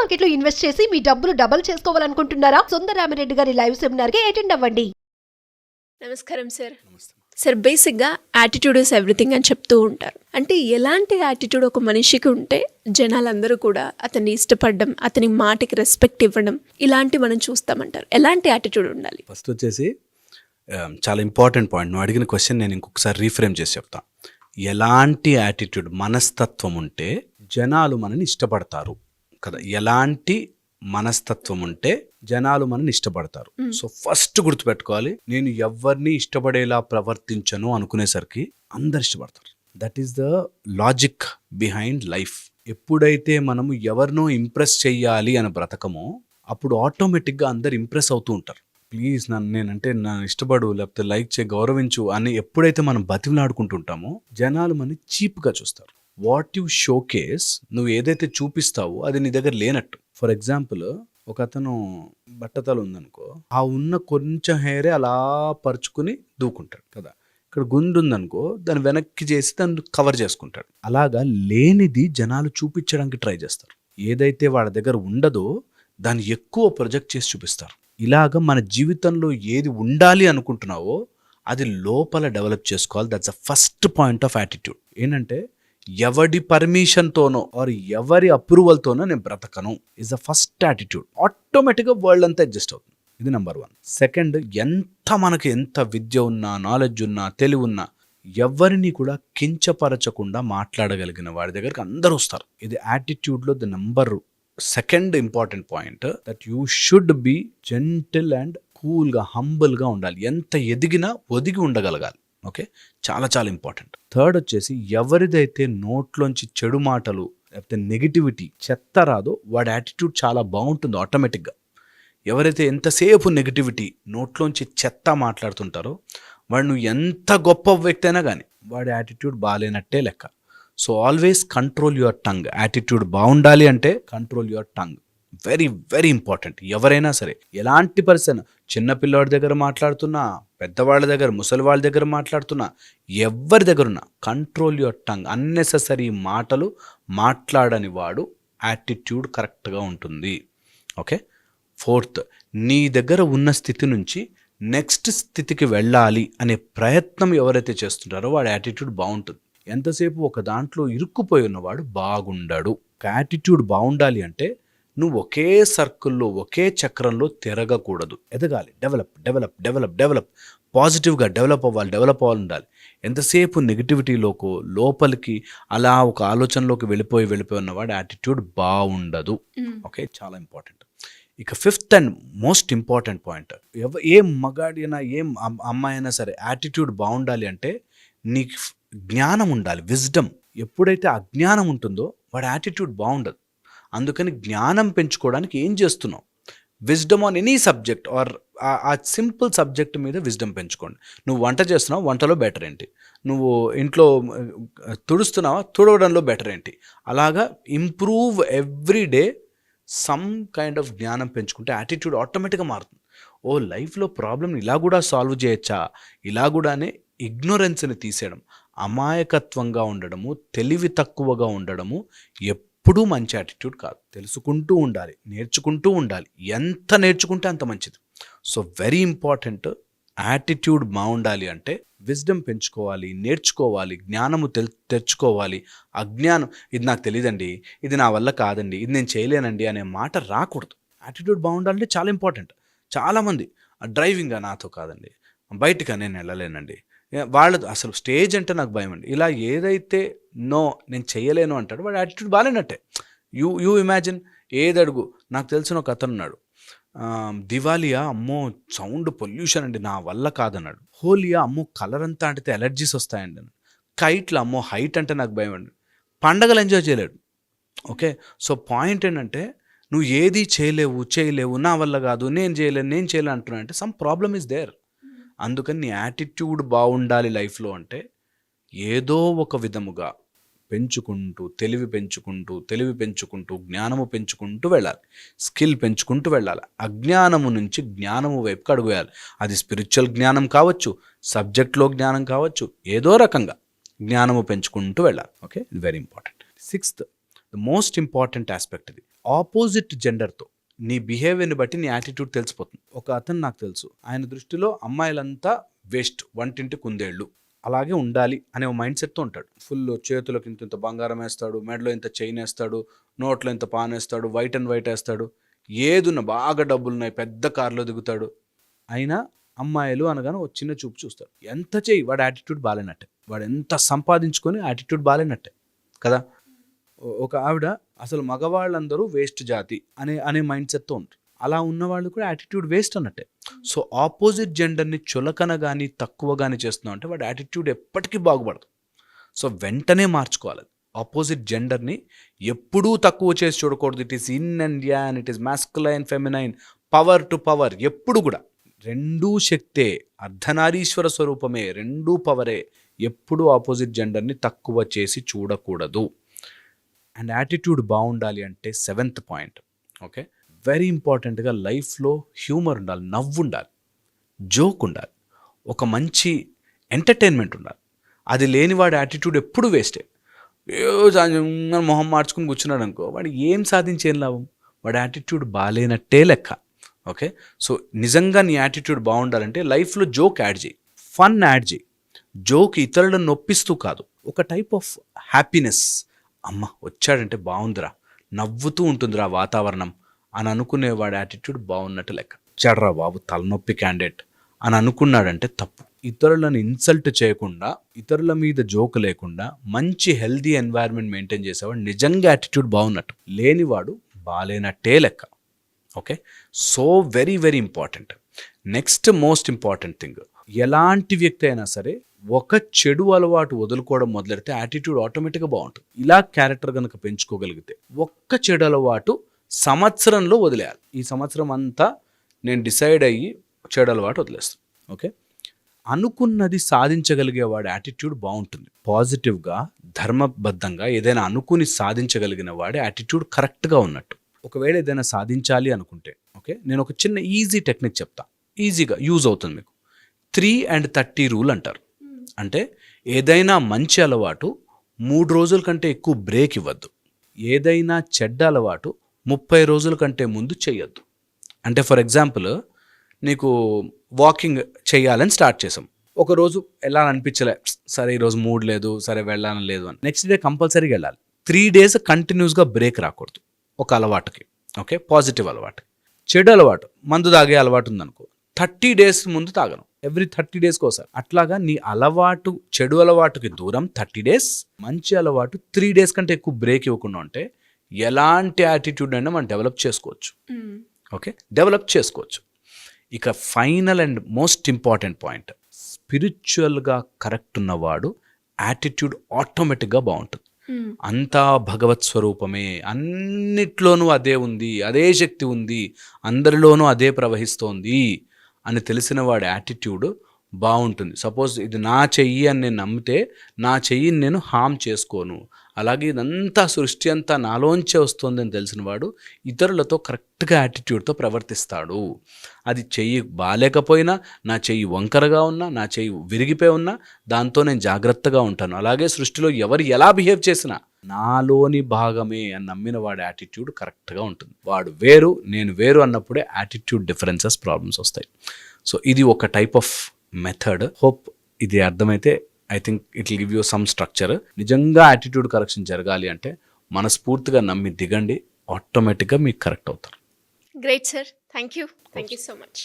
Market లో invest చేసి మీ డబ్బులు డబుల్ చేసుకోవాలనుకుంటున్నారా? సుందరరామిరెడ్డి గారి లైవ్ సెమినార్ కి అటెండ్ అవ్వండి. నమస్కారం సార్. సార్, బేసిక్గా యాటిట్యూడ్ ఇస్ ఎవ్రీథింగ్ అని చెప్తూ ఉంటారు. అంటే ఎలాంటి యాటిట్యూడ్ ఒక మనిషికి ఉంటే జనాలందరూ కూడా అతన్ని ఇష్టపడడం, అతని మాటకి రెస్పెక్ట్ ఇవ్వడం, ఇలాంటి మనం చూస్తామంటారు. ఎలాంటి యాటిట్యూడ్ ఉండాలి? ఫస్ట్ వచ్చేసి చాలా ఇంపార్టెంట్ పాయింట్. నువ్వు అడిగిన క్వశ్చన్ నేను ఇంకొకసారి రీఫ్రేమ్ చేసి చెప్తా. ఎలాంటి యాటిట్యూడ్, మనస్తత్వం ఉంటే జనాలు మనని ఇష్టపడతారు కదా. ఎలాంటి మనస్తత్వం ఉంటే జనాలు మనని ఇష్టపడతారు. సో ఫస్ట్ గుర్తుపెట్టుకోవాలి, నేను ఎవరిని ఇష్టపడేలా ప్రవర్తించను అనుకునేసరికి అందరు ఇష్టపడతారు. That is the logic behind life. ఎప్పుడైతే మనము ఎవరినో ఇంప్రెస్ చెయ్యాలి అని బ్రతకమో అప్పుడు ఆటోమేటిక్గా అందరు ఇంప్రెస్ అవుతూ ఉంటారు. ప్లీజ్ నేనంటే నన్ను ఇష్టపడు, లేకపోతే లైక్ చేయి, గౌరవించు అని ఎప్పుడైతే మనం బతిమలాడుకుంటుంటామో జనాలు మనని చీప్గా చూస్తారు. వాట్ యు షోకేస్, నువ్వు ఏదైతే చూపిస్తావో అది నీ దగ్గర లేనట్టు. ఫర్ ఎగ్జాంపుల్, ఒక అతను బట్టతలు ఉందనుకో, ఆ ఉన్న కొంచెం హెయిరే అలా పరుచుకుని దూకుంటాడు కదా. ఇక్కడ గుండు ఉందనుకో, దాన్ని వెనక్కి చేసి దాన్ని కవర్ చేసుకుంటాడు. అలాగా లేనిది జనాలు చూపించడానికి ట్రై చేస్తారు. ఏదైతే వాళ్ళ దగ్గర ఉండదో దాన్ని ఎక్కువ ప్రొజెక్ట్ చేసి చూపిస్తారు. ఇలాగ మన జీవితంలో ఏది ఉండాలి అనుకుంటున్నావో అది లోపల డెవలప్ చేసుకోవాలి. That's the first point of attitude. ఏంటంటే ఎవడి పర్మిషన్తోనో ఆర్ ఎవరి అప్రూవల్తోనో నేను బ్రతకను ఇస్ ద ఫస్ట్ యాటిట్యూడ్. ఆటోమేటిక్గా వరల్డ్ అంతా అడ్జస్ట్ అవుతుంది. ఇది నెంబర్ 1. సెకండ్, ఎంత విద్య ఉన్నా, నాలెడ్జ్ ఉన్నా, తెలివి ఉన్నా ఎవరిని కూడా కించపరచకుండా మాట్లాడగలిగిన వాడి దగ్గరికి అందరూ వస్తారు. ఇది యాటిట్యూడ్లో the number second important point. That you should be gentle and కూల్గా, హంబుల్గా ఉండాలి. ఎంత ఎదిగినా ఒదిగి ఉండగలగాలి. ఓకే, చాలా చాలా ఇంపార్టెంట్. థర్డ్ వచ్చేసి, ఎవరిదైతే నోట్లోంచి చెడు మాటలు లేకపోతే నెగిటివిటీ, చెత్త రాదో వాడి యాటిట్యూడ్ చాలా బాగుంటుంది ఆటోమేటిక్గా. ఎవరైతే ఎంతసేపు నెగిటివిటీ, నోట్లోంచి చెత్త మాట్లాడుతుంటారో వాడు, నువ్వు ఎంత గొప్ప వ్యక్తి అయినా కానీ వాడి యాటిట్యూడ్ బాగాలేనట్టే లెక్క. So always control your tongue. Attitude బాగుండాలి అంటే control your tongue. Very very important. ఎవరైనా సరే, ఎలాంటి పర్సన్, చిన్నపిల్లవాడి దగ్గర మాట్లాడుతున్నా, పెద్దవాళ్ళ దగ్గర, ముసలి వాళ్ళ దగ్గర మాట్లాడుతున్నా, ఎవరి దగ్గర ఉన్నా కంట్రోల్ యువర్ టంగ్. అన్నెసెసరీ మాటలు మాట్లాడని వాడు యాటిట్యూడ్ కరెక్ట్గా ఉంటుంది. ఓకే. ఫోర్త్, నీ దగ్గర ఉన్న స్థితి నుంచి నెక్స్ట్ స్థితికి వెళ్ళాలి అనే ప్రయత్నం ఎవరైతే చేస్తుంటారో వాడి యాటిట్యూడ్ బాగుంటుంది. ఎంతసేపు ఒక దాంట్లో ఇరుక్కుపోయి ఉన్నవాడు బాగుండాడు. ఒక యాటిట్యూడ్ బాగుండాలి అంటే నువ్వు ఒకే సర్కిల్లో, ఒకే చక్రంలో తిరగకూడదు. ఎదగాలి, డెవలప్ డెవలప్ డెవలప్ డెవలప్, పాజిటివ్గా డెవలప్ అవ్వాలి ఉండాలి. ఎంతసేపు నెగిటివిటీలోకో, లోపలికి అలా ఒక ఆలోచనలోకి వెళ్ళిపోయి ఉన్నవాడు యాటిట్యూడ్ బాగుండదు. ఓకే, చాలా ఇంపార్టెంట్. ఇక fifth and most important point, ఏ మగాడి అయినా, ఏం అమ్మాయి అయినా సరే యాటిట్యూడ్ బాగుండాలి అంటే నీకు జ్ఞానం ఉండాలి, విజ్డమ్. ఎప్పుడైతే అజ్ఞానం ఉంటుందో వాడి యాటిట్యూడ్ బాగుండదు. అందుకని జ్ఞానం పెంచుకోవడానికి ఏం చేస్తున్నావు? Wisdom on any subject or a simple subject మీద విజ్డమ్ పెంచుకోండి. నువ్వు వంట చేస్తున్నావు, వంటలో బెటర్ ఏంటి? నువ్వు ఇంట్లో తుడుస్తున్నావా, తుడవడంలో బెటర్ ఏంటి? అలాగా improve every day some kind of జ్ఞానం పెంచుకుంటే యాటిట్యూడ్ ఆటోమేటిక్గా మారుతుంది. ఓ, లైఫ్లో ప్రాబ్లమ్ని ఇలా కూడా సాల్వ్ చేయొచ్చా, ఇలా కూడానే ఇగ్నోరెన్స్ని తీసేయడం, అమాయకత్వంగా ఉండడము, తెలివి తక్కువగా ఉండడము ఎప్పుడూ మంచి యాటిట్యూడ్ కాదు. తెలుసుకుంటూ ఉండాలి, నేర్చుకుంటూ ఉండాలి. ఎంత నేర్చుకుంటే అంత మంచిది. So very important. యాటిట్యూడ్ బాగుండాలి అంటే విజ్డమ్ పెంచుకోవాలి, నేర్చుకోవాలి, జ్ఞానము తెచ్చుకోవాలి. అజ్ఞానం, ఇది నాకు తెలియదండి, ఇది నా వల్ల కాదండి, ఇది నేను చేయలేనండి అనే మాట రాకూడదు. యాటిట్యూడ్ బాగుండాలంటే చాలా ఇంపార్టెంట్. చాలామంది డ్రైవింగ్గా నాతో కాదండి, బయటగా నేను వెళ్ళలేనండి, వాళ్ళతో అసలు స్టేజ్ అంటే నాకు భయం అండి, ఇలా ఏదైతే నో నేను చేయలేను అంటాడు వాడు యాటిట్యూడ్ బాగాలేనట్టే. యూ ఇమాజిన్, ఏదడుగు. నాకు తెలిసిన ఒక అతను ఉన్నాడు, దివాలియా అమ్మో సౌండ్ పొల్యూషన్ అండి నా వల్ల కాదన్నాడు. హోలియా అమ్మో కలర్ అంతా అంటే ఎలర్జీస్ వస్తాయండి అన్నాడు. కైట్లు అమ్మో హైట్ అంటే నాకు భయం అండి. పండగలు ఎంజాయ్ చేయలేడు. ఓకే, సో పాయింట్ ఏంటంటే నువ్వు ఏది చేయలేవు, నా వల్ల కాదు, నేను చేయలేను అంటున్నా అంటే సమ్ ప్రాబ్లమ్ ఈజ్ దేర్. అందుకని నీ యాటిట్యూడ్ బాగుండాలి లైఫ్లో అంటే ఏదో ఒక విధముగా పెంచుకుంటూ, తెలివి పెంచుకుంటూ, జ్ఞానము పెంచుకుంటూ వెళ్ళాలి, స్కిల్ పెంచుకుంటూ వెళ్ళాలి. అజ్ఞానము నుంచి జ్ఞానము వైపుకి అడుగువేయాలి. అది స్పిరిచువల్ జ్ఞానం కావచ్చు, సబ్జెక్ట్లో జ్ఞానం కావచ్చు, ఏదో రకంగా జ్ఞానము పెంచుకుంటూ వెళ్ళాలి. ఓకే, ఇది very important. Sixth, the most important aspect, ఇది ఆపోజిట్ జెండర్తో నీ బిహేవియర్ని బట్టి నీ యాటిట్యూడ్ తెలిసిపోతుంది. ఒక అతను నాకు తెలుసు, ఆయన దృష్టిలో అమ్మాయిలంతా వేస్ట్, వంటింటి కుందేళ్ళు, అలాగే ఉండాలి అనే మైండ్ సెట్తో ఉంటాడు. ఫుల్ చేతులకు ఇంత బంగారం వేస్తాడు, మెడలో ఇంత చైన్ వేస్తాడు, నోట్లో ఇంత పాన్ వేస్తాడు, వైట్ అండ్ వైట్ వేస్తాడు, ఏదున్నా బాగా డబ్బులున్నాయి, పెద్ద కారులో దిగుతాడు. అయినా అమ్మాయిలు అనగానే ఒక చిన్న చూపు చూస్తాడు. ఎంత చేయి వాడి యాటిట్యూడ్ బాగాలేనట్టే, వాడు ఎంత సంపాదించుకొని యాటిట్యూడ్ బాగాలేనట్టే కదా. ఒక ఆవిడ అసలు మగవాళ్ళందరూ వేస్ట్ జాతి అనే మైండ్ సెట్తో ఉంటారు. అలా ఉన్న వాళ్ళు కూడా యాటిట్యూడ్ వేస్ట్ అన్నట్టే. సో ఆపోజిట్ జెండర్ని చులకన కానీ తక్కువ కానీ చేస్తున్నాం అంటే వాడి యాటిట్యూడ్ ఎప్పటికీ బాగుపడదు. సో వెంటనే మార్చుకోవాలి. ఆపోజిట్ జెండర్ని ఎప్పుడూ తక్కువ చేసి చూడకూడదు. It is in and an, it is masculine, feminine, power to power, ఎప్పుడు కూడా రెండూ శక్తే, అర్ధనారీశ్వర స్వరూపమే, రెండూ పవరే. ఎప్పుడూ ఆపోజిట్ జెండర్ని తక్కువ చేసి చూడకూడదు. అండ్ యాటిట్యూడ్ బాగుండాలి అంటే 7th పాయింట్, ఓకే, వెరీ ఇంపార్టెంట్గా లైఫ్లో హ్యూమర్ ఉండాలి, నవ్వు ఉండాలి, జోక్ ఉండాలి, ఒక మంచి ఎంటర్టైన్మెంట్ ఉండాలి. అది లేనివాడి యాటిట్యూడ్ ఎప్పుడు వేస్టే. మొహం మార్చుకుని కూర్చున్నాడు అనుకో, వాడు ఏం సాధించేం లాభం, వాడి యాటిట్యూడ్ బాగాలేనట్టే లెక్క. ఓకే, సో నిజంగా నీ యాటిట్యూడ్ బాగుండాలంటే లైఫ్లో జోక్ యాడ్ చేయి, ఫన్ యాడ్ చేయి. జోక్ ఇతరులను నొప్పిస్తూ కాదు, ఒక టైప్ ఆఫ్ హ్యాపీనెస్. అమ్మ వచ్చాడంటే బాగుందిరా, నవ్వుతూ ఉంటుందిరా వాతావరణం అని అనుకునేవాడి యాటిట్యూడ్ బాగున్నట్టు లెక్క. వచ్చాడరా బాబు తలనొప్పి క్యాండిడేట్ అని అనుకున్నాడంటే తప్పు. ఇతరులను ఇన్సల్ట్ చేయకుండా, ఇతరుల మీద జోక్ లేకుండా మంచి హెల్దీ ఎన్వైర్న్మెంట్ మెయింటైన్ చేసేవాడు నిజంగా యాటిట్యూడ్ బాగున్నట్టు. లేనివాడు బాగాలేనట్టే లెక్క. Okay, so very very important. Next most important thing, ఎలాంటి వ్యక్తి అయినా సరే ఒక చెడు అలవాటు వదులుకోవడం మొదలెడితే యాటిట్యూడ్ ఆటోమేటిక్గా బాగుంటుంది. ఇలా క్యారెక్టర్ కనుక పెంచుకోగలిగితే ఒక్క చెడు అలవాటు సంవత్సరంలో వదిలేయాలి. ఈ సంవత్సరం అంతా నేను డిసైడ్ అయ్యి చెడు అలవాటు వదిలేస్తాను. ఓకే, అనుకున్నది సాధించగలిగేవాడి యాటిట్యూడ్ బాగుంటుంది. పాజిటివ్గా ధర్మబద్ధంగా ఏదైనా అనుకుని సాధించగలిగిన వాడి యాటిట్యూడ్ కరెక్ట్గా ఉన్నట్టు. ఒకవేళ ఏదైనా సాధించాలి అనుకుంటే, ఓకే, నేను ఒక చిన్న ఈజీ టెక్నిక్ చెప్తా, ఈజీగా యూజ్ అవుతుంది మీకు. 3 and 30 రూల్ అంటారు. అంటే ఏదైనా మంచి అలవాటు 3 రోజుల కంటే ఎక్కువ బ్రేక్ ఇవ్వద్దు. ఏదైనా చెడ్డ అలవాటు 30 రోజుల కంటే ముందు చేయొద్దు. అంటే ఫర్ ఎగ్జాంపుల్, నీకు వాకింగ్ చేయాలని స్టార్ట్ చేసాం, ఒకరోజు వెళ్ళాలనిపించలే, సరే ఈరోజు మూడ్ లేదు, సరే వెళ్ళాలని లేదు అని, నెక్స్ట్ డే కంపల్సరీగా వెళ్ళాలి. 3 days కంటిన్యూస్గా బ్రేక్ రాకూడదు ఒక అలవాటుకి. ఓకే, పాజిటివ్ అలవాటు. చెడు అలవాటు, మందు తాగే అలవాటు ఉందనుకో, 30 days ముందు తాగను, ఎవ్రీ 30 days ఒకసారి. అట్లాగా నీ అలవాటు, చెడు అలవాటుకి దూరం 30 days, మంచి అలవాటు 3 days కంటే ఎక్కువ బ్రేక్ ఇవ్వకుండా ఉంటే ఎలాంటి యాటిట్యూడ్ అయినా మనం డెవలప్ చేసుకోవచ్చు. ఓకే, డెవలప్ చేసుకోవచ్చు. ఇక final and most important point, స్పిరిచువల్గా కరెక్ట్ ఉన్నవాడు యాటిట్యూడ్ ఆటోమేటిక్గా బాగుంటుంది. అంతా భగవత్ స్వరూపమే, అన్నిట్లోనూ అదే ఉంది, అదే శక్తి ఉంది, అందరిలోనూ అదే ప్రవహిస్తోంది అని తెలిసిన వాడి యాటిట్యూడ్ బాగుంటుంది. సపోజ్ ఇది నా చెయ్యి అని నేను నమ్మితే నా చెయ్యిని నేను హామ్ చేసుకోను, అలాగే ఇదంతా సృష్టి అంతా నాలోంచే వస్తుంది అని తెలిసిన వాడు ఇతరులతో కరెక్ట్గా యాటిట్యూడ్తో ప్రవర్తిస్తాడు. అది చెయ్యి బాగాలేకపోయినా, నా చెయ్యి వంకరగా ఉన్నా, నా చెయ్యి విరిగిపోయి ఉన్నా దాంతో నేను జాగ్రత్తగా ఉంటాను. అలాగే సృష్టిలో ఎవరు ఎలా బిహేవ్ చేసినా నాలోని భాగమే అని నమ్మిన వాడి యాటిట్యూడ్ కరెక్ట్గా ఉంటుంది. వాడు వేరు, నేను వేరు అన్నప్పుడే యాటిట్యూడ్ డిఫరెన్సెస్, ప్రాబ్లమ్స్ వస్తాయి. సో ఇది ఒక టైప్ ఆఫ్ మెథడ్. హోప్ ఇది అర్థమైతే I think it will give you some structure. నిజంగా యాటిట్యూడ్ కరెక్షన్ జరగాలి అంటే మనస్ఫూర్తిగా నమ్మి దిగండి, ఆటోమేటిక్గా మీకు కరెక్ట్ అవుతారు. Great sir, thank you so much.